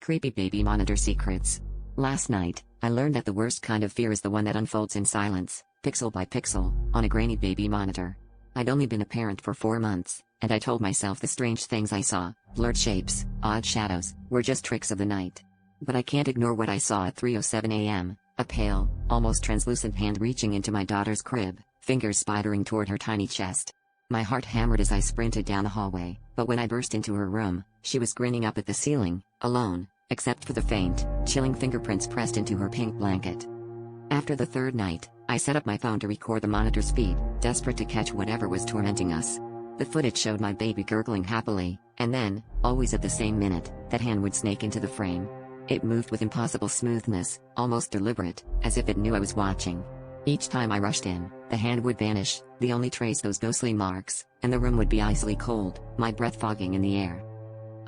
Creepy baby monitor secrets. Last night, I learned that the worst kind of fear is the one that unfolds in silence, pixel by pixel, on a grainy baby monitor. I'd only been a parent for 4 months, and I told myself the strange things I saw, blurred shapes, odd shadows, were just tricks of the night. But I can't ignore what I saw at 3:07 a.m., a pale, almost translucent hand reaching into my daughter's crib, fingers spidering toward her tiny chest. My heart hammered as I sprinted down the hallway, but when I burst into her room, she was grinning up at the ceiling, alone, except for the faint, chilling fingerprints pressed into her pink blanket. After the third night, I set up my phone to record the monitor's feed, desperate to catch whatever was tormenting us. The footage showed my baby gurgling happily, and then, always at the same minute, that hand would snake into the frame. It moved with impossible smoothness, almost deliberate, as if it knew I was watching. Each time I rushed in, the hand would vanish, the only trace those ghostly marks, and the room would be icily cold, my breath fogging in the air.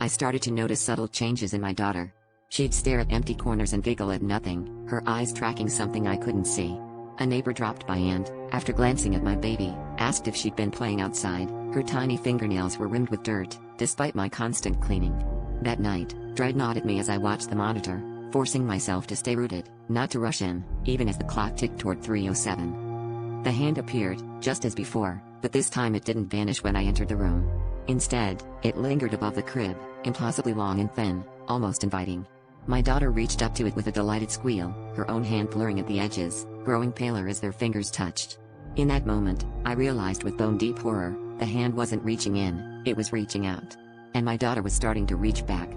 I started to notice subtle changes in my daughter. She'd stare at empty corners and giggle at nothing, her eyes tracking something I couldn't see. A neighbor dropped by and, after glancing at my baby, asked if she'd been playing outside. Her tiny fingernails were rimmed with dirt, despite my constant cleaning. That night, Dread gnawed at me as I watched the monitor, forcing myself to stay rooted, not to rush in, even as the clock ticked toward 3:07. The hand appeared, just as before, but this time it didn't vanish when I entered the room. Instead, it lingered above the crib, impossibly long and thin, almost inviting. My daughter reached up to it with a delighted squeal, her own hand blurring at the edges, growing paler as their fingers touched. In that moment, I realized with bone-deep horror, the hand wasn't reaching in, it was reaching out. And my daughter was starting to reach back,